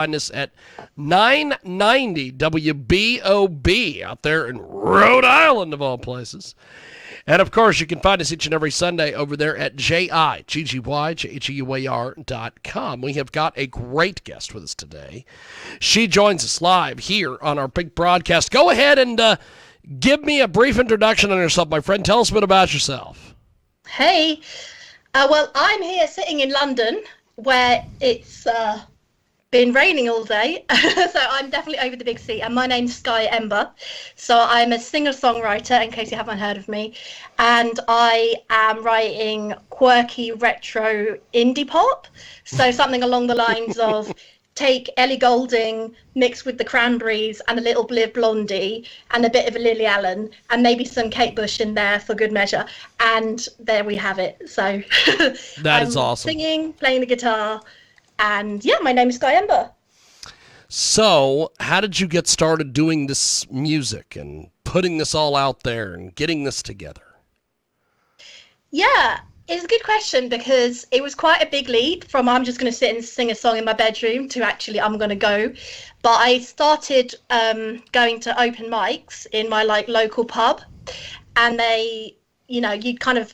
Find us at 990 WBOB out there in Rhode Island, of all places. And, of course, you can find us each and every Sunday over there at JIGGYJHEUAR.com. We have got a great guest with us today. She joins us live here on our big broadcast. Go ahead and give me a brief introduction on yourself, my friend. Tell us a bit about yourself. Hey, well, I'm here sitting in London where it's been raining all day, so I'm definitely over the big sea, and my name's Skye Ember. So I'm a singer-songwriter, in case you haven't heard of me, and I am writing quirky retro indie pop, so something along the lines of take Ellie Goulding mixed with the Cranberries and a little bit of Blondie and a bit of a Lily Allen and maybe some Kate Bush in there for good measure, and there we have it. So that is awesome. Singing, playing the guitar. And yeah, my name is Skye Ember. So, how did you get started doing this music and putting this all out there and getting this together? Yeah, it's a good question because it was quite a big leap from I'm just going to sit and sing a song in my bedroom to actually I'm going to go. But I started going to open mics in my local pub, and they, you'd kind of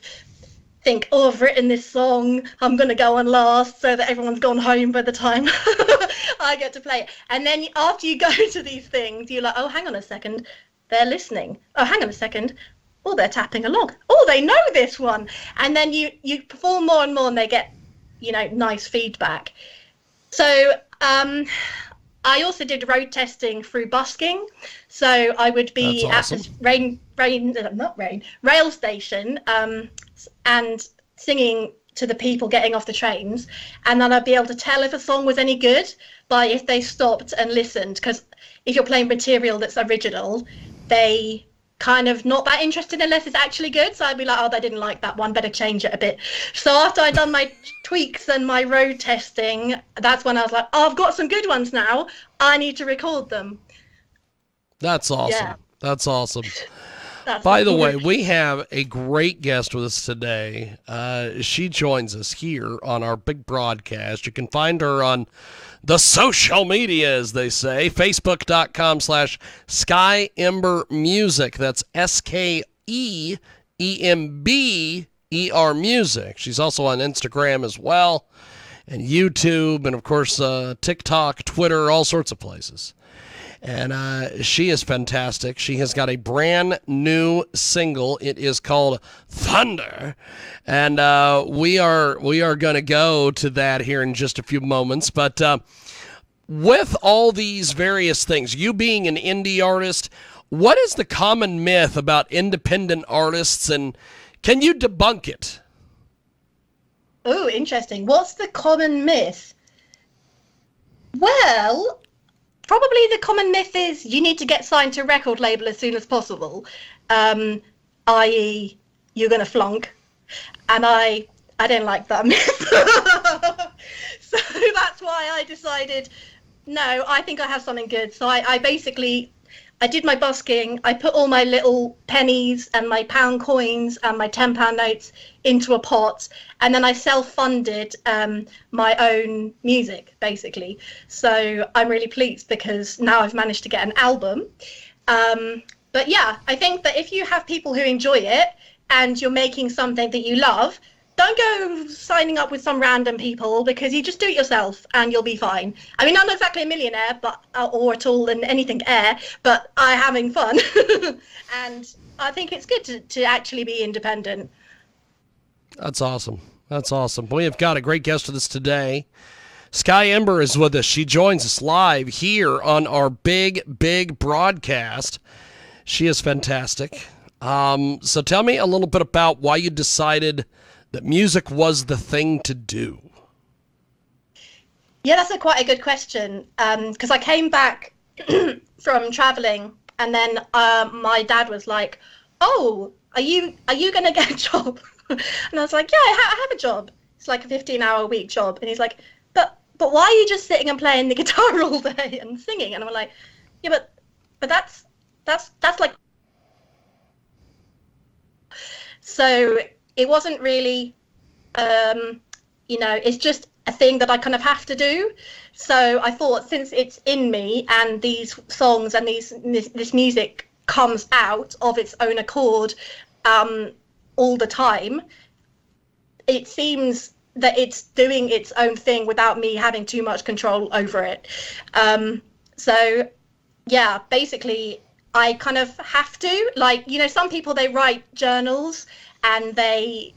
think, oh, I've written this song, I'm going to go on last so that everyone's gone home by the time I get to play it. And then after you go to these things, you're like, oh, hang on a second, they're listening. Oh, hang on a second. Oh, they're tapping along. Oh, they know this one. And then you perform more and more and they get, nice feedback. So I also did road testing through busking. So I would be That's awesome. at this rail station, and singing to the people getting off the trains, and then I'd be able to tell if a song was any good by if they stopped and listened, because if you're playing material that's original, they kind of not that interested unless it's actually good. So I'd be like, oh, they didn't like that one, better change it a bit. So after I'd done my tweaks and my road testing, that's when I was like, oh, I've got some good ones now, I need to record them. That's awesome. Yeah. That's awesome. By the way, we have a great guest with us today. She joins us here on our big broadcast. You can find her on the social media, as they say, facebook.com/Skye Ember Music. That's SKEEMBER Music. She's also on Instagram as well, and YouTube, and of course TikTok, Twitter, all sorts of places. And she is fantastic. She has got a brand new single. It is called Thunder. And we are going to go to that here in just a few moments. But with all these various things, you being an indie artist, what is the common myth about independent artists, and can you debunk it? Oh, interesting. What's the common myth? Well, probably the common myth is you need to get signed to a record label as soon as possible, i.e. you're going to flunk. And I didn't like that myth. So that's why I decided, no, I think I have something good. So I basically did my busking. I put all my little pennies and my pound coins and my £10 notes into a pot, and then I self-funded my own music, basically. So I'm really pleased because now I've managed to get an album. But yeah, I think that if you have people who enjoy it and you're making something that you love, don't go signing up with some random people, because you just do it yourself and you'll be fine. I mean, I'm not exactly a millionaire, but or at all in anything air, but I'm having fun. And I think it's good to actually be independent. That's awesome. That's awesome. We have got a great guest with us today. Skye Ember is with us. She joins us live here on our big broadcast. She is fantastic. So tell me a little bit about why you decided that music was the thing to do. Yeah, that's quite a good question. Because I came back from traveling, and then my dad was like, "Oh, are you going to get a job?" And I was like, "Yeah, I have a job. It's like a 15-hour-a-week job." And he's like, "But why are you just sitting and playing the guitar all day and singing?" And I'm like, "Yeah, but that's like." So it wasn't really, it's just a thing that I kind of have to do. So I thought, since it's in me and these songs and this music comes out of its own accord all the time, it seems that it's doing its own thing without me having too much control over it. So yeah, basically I kind of have to, like, you know, some people, they write journals and they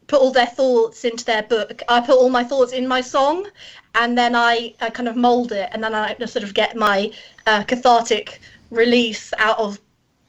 put all their thoughts into their book. I put all my thoughts in my song, and then I kind of mold it, and then I just sort of get my cathartic release out of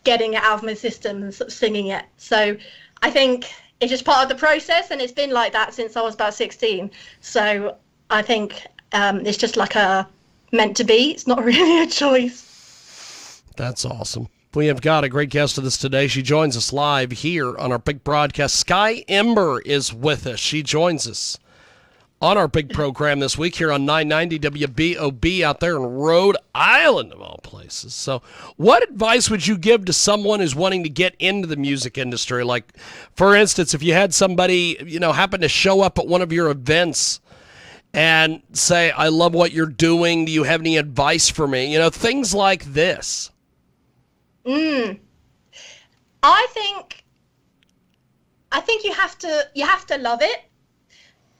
getting it out of my system and sort of singing it. So I think it's just part of the process, and it's been like that since I was about 16. So I think it's just like a meant to be. It's not really a choice. That's awesome. We have got a great guest with us today. She joins us live here on our big broadcast. Skye Ember is with us. She joins us on our big program this week here on 990 WBOB out there in Rhode Island, of all places. So what advice would you give to someone who's wanting to get into the music industry? Like, for instance, if you had somebody, you know, happen to show up at one of your events and say, I love what you're doing. Do you have any advice for me? You know, things like this. I think you have to love it,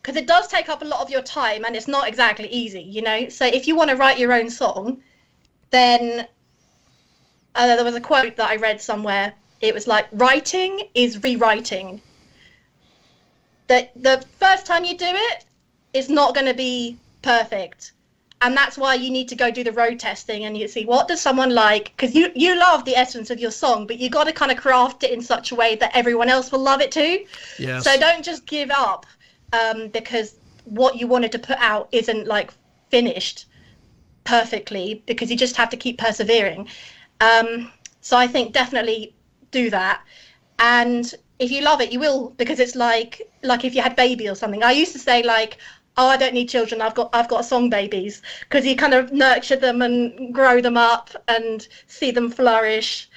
because it does take up a lot of your time and it's not exactly easy, you know. So if you want to write your own song, then there was a quote that I read somewhere. It was like, writing is rewriting. That the first time you do it, it's not going to be perfect. And that's why you need to go do the road testing and you see, what does someone like? Because you love the essence of your song, but you got to kind of craft it in such a way that everyone else will love it too. Yes. So don't just give up because what you wanted to put out isn't like finished perfectly, because you just have to keep persevering. So I think definitely do that. And if you love it, you will, because it's like if you had baby or something. I used to say, like, oh, I don't need children, I've got song babies, because you kind of nurture them and grow them up and see them flourish.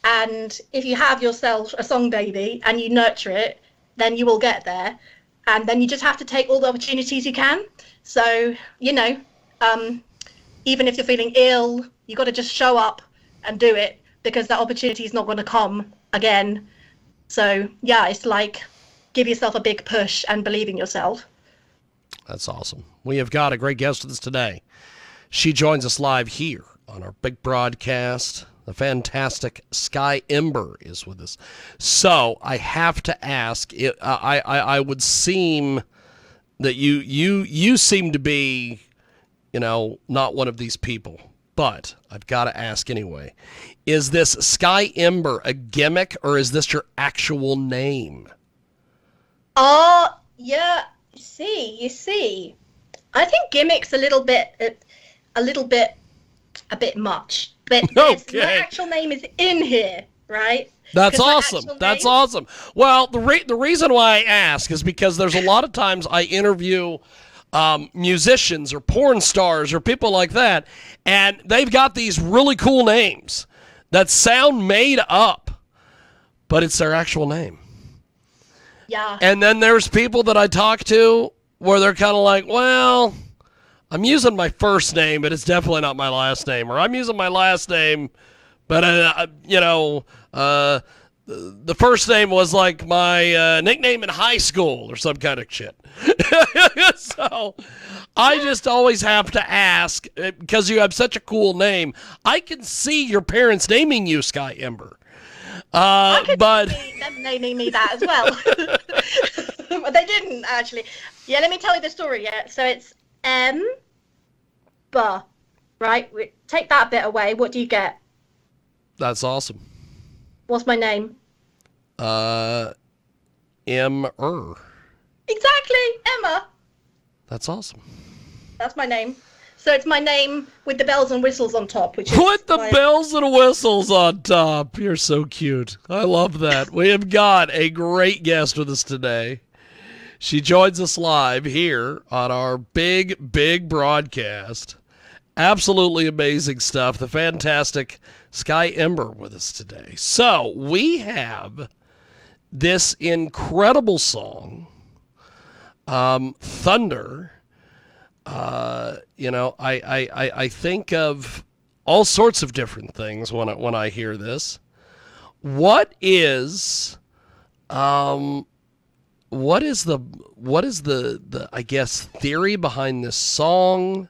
And if you have yourself a song baby and you nurture it, then you will get there. And then you just have to take all the opportunities you can. So, you know, even if you're feeling ill, you got to just show up and do it, because that opportunity is not going to come again. So yeah, it's like, give yourself a big push and believe in yourself. That's awesome. We have got a great guest with us today. She joins us live here on our big broadcast. The fantastic Skye Ember is with us. So I have to ask, I would seem that you seem to be, you know, not one of these people, but I've got to ask anyway. Is this Skye Ember a gimmick, or is this your actual name? Yeah. You see, I think gimmick's a bit much, but okay. my actual name is in here, right? That's awesome. That's awesome. Well, the reason why I ask is because there's a lot of times I interview musicians or porn stars or people like that, and they've got these really cool names that sound made up, but it's their actual name. Yeah. And then there's people that I talk to where they're kind of like, well, I'm using my first name, but it's definitely not my last name. Or I'm using my last name, but, the first name was like my nickname in high school or some kind of shit. So I just always have to ask, because you have such a cool name. I can see your parents naming you Skye Ember. But see them naming me that as well. But they didn't, actually. Yeah, let me tell you the story. Yeah, so it's Ember, right? Take that bit away. What do you get? That's awesome. What's my name? Emmer. Exactly, Emma. That's awesome. That's my name. So it's my name with the bells and whistles on top. Which is with the bells and whistles on top. You're so cute. I love that. We have got a great guest with us today. She joins us live here on our big, big broadcast. Absolutely amazing stuff. The fantastic Skye Ember with us today. So we have this incredible song thunder, I think of all sorts of different things when I hear this. What is the I guess theory behind this song,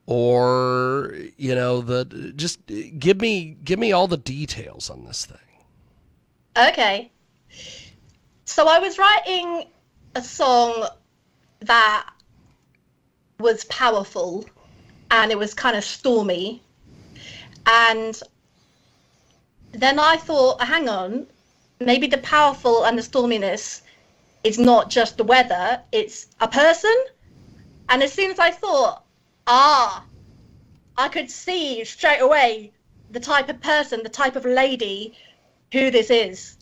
or just give me all the details on this thing. Okay. So I was writing a song that was powerful, and it was kind of stormy, and then I thought, hang on, maybe the powerful and the storminess is not just the weather, it's a person. And as soon as I thought, I could see straight away the type of person, the type of lady who this is.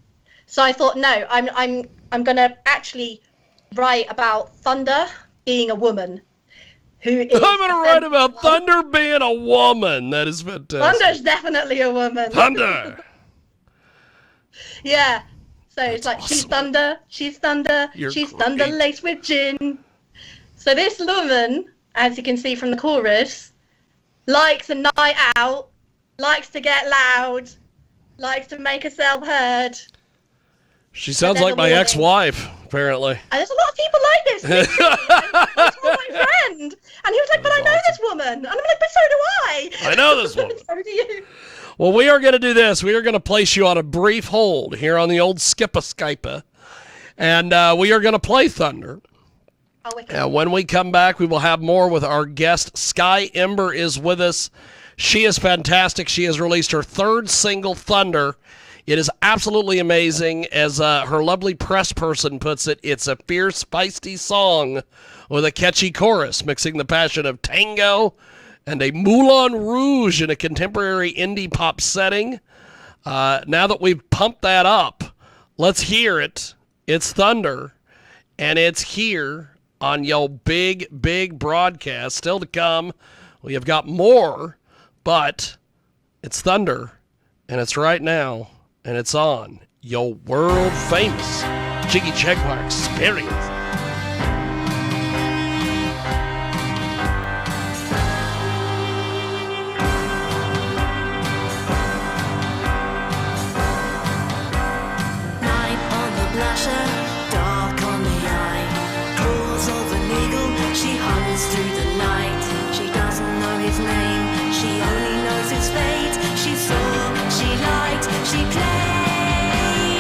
So I thought, no, I'm going to actually write about thunder being a woman. I'm going to write about thunder being a woman. That is fantastic. Thunder's definitely a woman. Thunder. Yeah. So That's it's like, awesome. she's thunder, she's You're thunder great. laced with gin. So this woman, as you can see from the chorus, likes a night out, likes to get loud, likes to make herself heard. She sounds like my ex-wife, apparently. And there's a lot of people like this. That's my friend. And he was like, but I know this woman. And I'm like, but so do I. I know this woman. So do you. Well, we are going to do this. We are going to place you on a brief hold here on the old Skype. And we are going to play Thunder. Oh, wicked. And when we come back, we will have more with our guest. Skye Ember is with us. She is fantastic. She has released her third single, Thunder. It is absolutely amazing. As her lovely press person puts it, it's a fierce, feisty song with a catchy chorus, mixing the passion of tango and a Moulin Rouge in a contemporary indie pop setting. Now that we've pumped that up, let's hear it. It's Thunder, and it's here on your big, big broadcast. Still to come, we have got more, but it's Thunder, and it's right now, and it's on your world-famous Jiggy Jaguar experience. Dark on the eye, claws of an eagle, she hums through the night. She doesn't know his name, she only knows his fate. She saw, she liked, she played. Hey,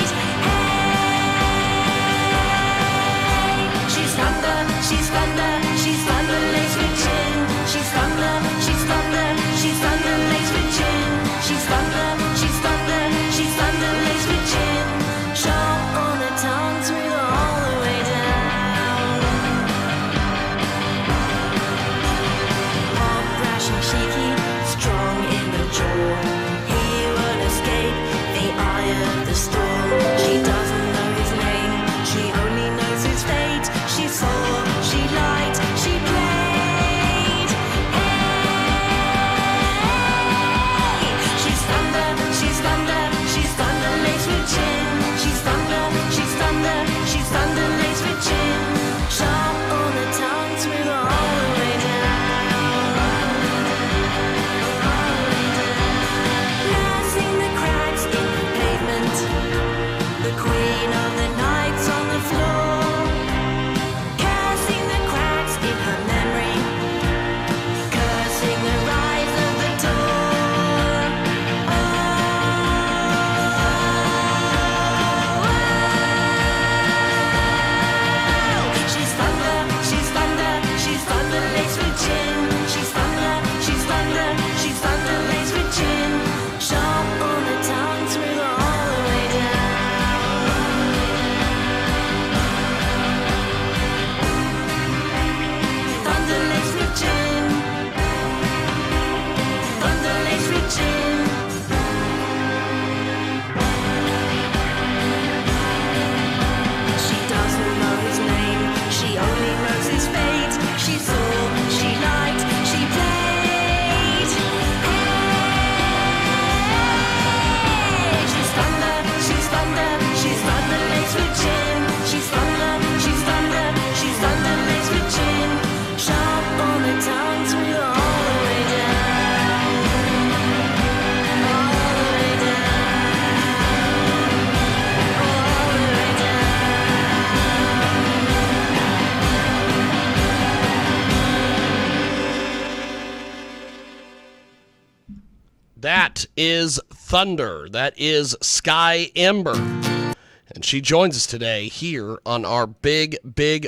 That is Thunder. That is Skye Ember. And she joins us today here on our big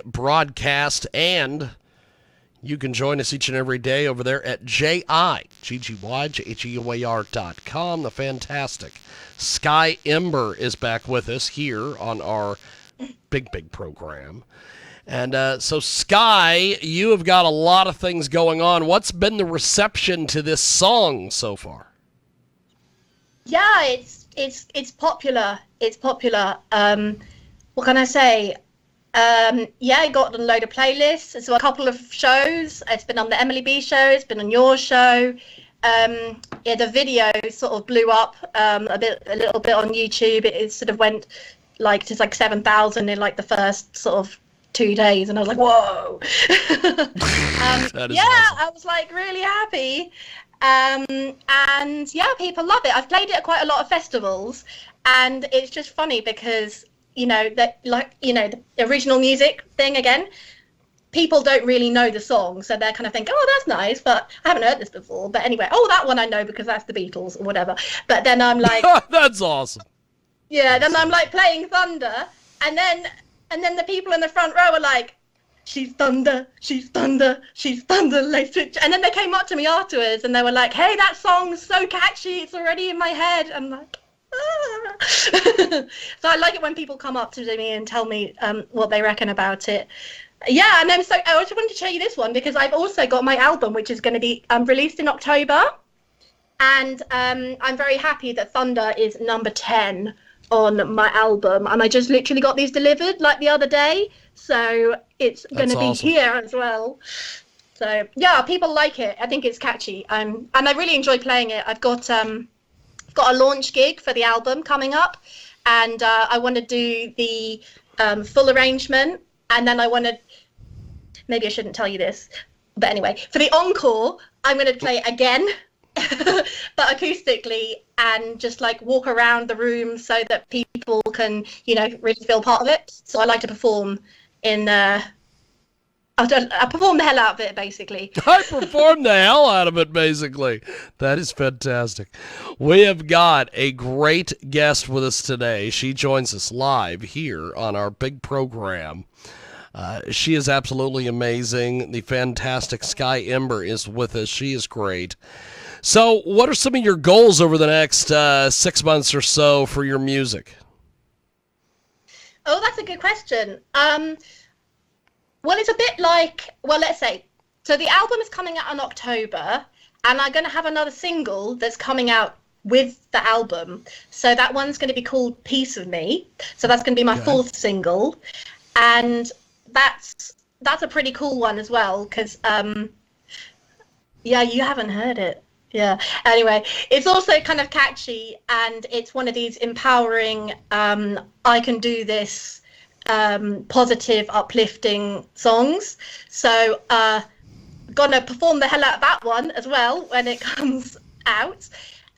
broadcast. And you can join us each and every day over there at JIGGYJHEOAR.com. The fantastic Skye Ember is back with us here on our big program. And so, Skye, you have got a lot of things going on. What's been the reception to this song so far? Yeah, it's popular. It's popular. What can I say? Yeah, it got on a load of playlists. So a couple of shows. It's been on the Emily B show. It's been on your show. Yeah, the video sort of blew up a little bit on YouTube. It sort of went to 7,000 in like the first sort of 2 days, and I was like, whoa. That is yeah, awesome. I was like really happy. And yeah, people love it. I've played it at quite a lot of festivals, and it's just funny because the original music thing again, people don't really know the song, so they're kind of thinking, oh, that's nice, but I haven't heard this before. But anyway, oh, that one I know because that's the Beatles or whatever. But then I'm like, that's awesome. Yeah, then I'm like playing Thunder, and then the people in the front row are like, she's Thunder, she's Thunder, she's Thunder, let's switch. And then they came up to me afterwards and they were like, hey, that song's so catchy, it's already in my head. I'm like, ah. So I like it when people come up to me and tell me what they reckon about it. Yeah, and so I also wanted to show you this one because I've also got my album, which is going to be released in October. And I'm very happy that Thunder is number 10 on my album, and I just literally got these delivered like the other day, so it's going to be awesome. here as well. So yeah, people like it. I think it's catchy, and I really enjoy playing it. I've got a launch gig for the album coming up, and I want to do the full arrangement, and then maybe I shouldn't tell you this, but anyway, for the encore I'm going to play it again but acoustically, and just like walk around the room so that people can, really feel part of it. So I like to perform I perform the hell out of it, basically. I performed the hell out of it, basically. That is fantastic. We have got a great guest with us today. She joins us live here on our big program. She is absolutely amazing. The fantastic Skye Ember is with us. She is great. So what are some of your goals over the next 6 months or so for your music? Oh, that's a good question. Well, it's a bit like, let's say, so the album is coming out in October, and I'm going to have another single that's coming out with the album. So that one's going to be called Piece of Me. So that's going to be my fourth single. And that's a pretty cool one as well, because, yeah, you haven't heard it. Yeah. Anyway, it's also kind of catchy, and it's one of these empowering, I can do this, positive, uplifting songs. So gonna perform the hell out of that one as well when it comes out.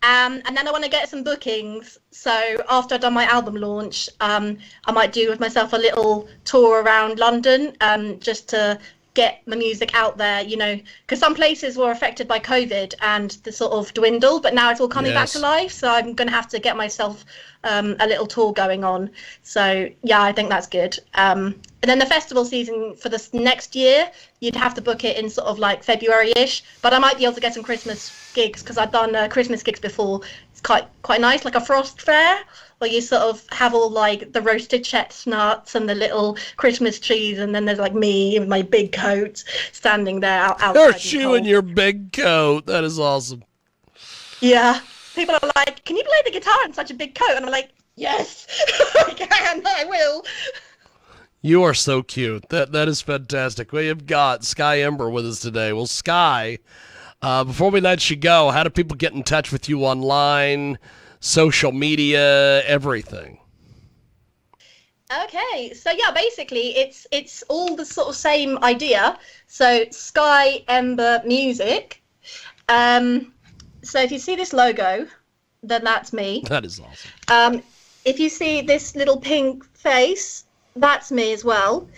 And then I want to get some bookings. So after I've done my album launch, I might do with myself a little tour around London, just to get my music out there, because some places were affected by COVID and the sort of dwindled, but now it's all coming back to life. So I'm going to have to get myself a little tour going on. So yeah, I think that's good. And then the festival season for this next year, you'd have to book it in sort of like February-ish, but I might be able to get some Christmas gigs because I've done Christmas gigs before. It's quite nice, like a frost fair, where you sort of have all like the roasted chestnuts and the little Christmas trees, and then there's like me with my big coat standing there outside. There's you in your big coat. That is awesome. Yeah. People are like, can you play the guitar in such a big coat? And I'm like, yes, I can, I will. You are so cute. That is fantastic. We have got Skye Ember with us today. Well, Skye, before we let you go, how do people get in touch with you online, social media, everything? Okay, so yeah, basically it's all the sort of same idea. So Skye Ember Music. So if you see this logo, then that's me. That is awesome. If you see this little pink face, that's me as well.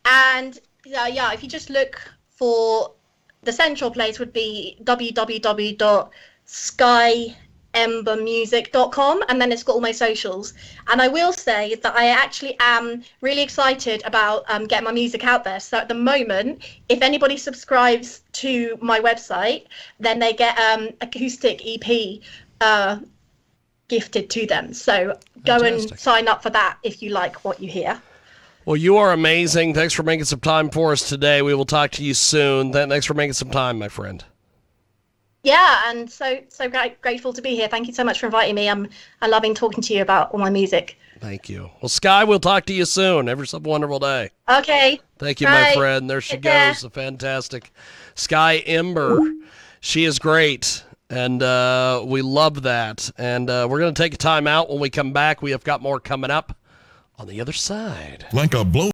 And yeah, if you just look for the central place would be www.skyeember.com. skyeembermusic.com, and then it's got all my socials. And I will say that I actually am really excited about getting my music out there. So at the moment, if anybody subscribes to my website, then they get acoustic EP gifted to them. So go Fantastic. and sign up for that if you like what you hear. Well, you are amazing. Thanks for making some time for us today. We will talk to you soon. Thanks for making some time, my friend. Yeah, and so grateful to be here. Thank you so much for inviting me. I'm loving talking to you about all my music. Thank you. Well, Skye, we'll talk to you soon. Have yourself a wonderful day. Okay. Thank you, Bye. my friend. There she Take care. goes, the fantastic Skye Ember. She is great, and we love that. And we're going to take a time out. When we come back, we have got more coming up on the other side. Like a blow.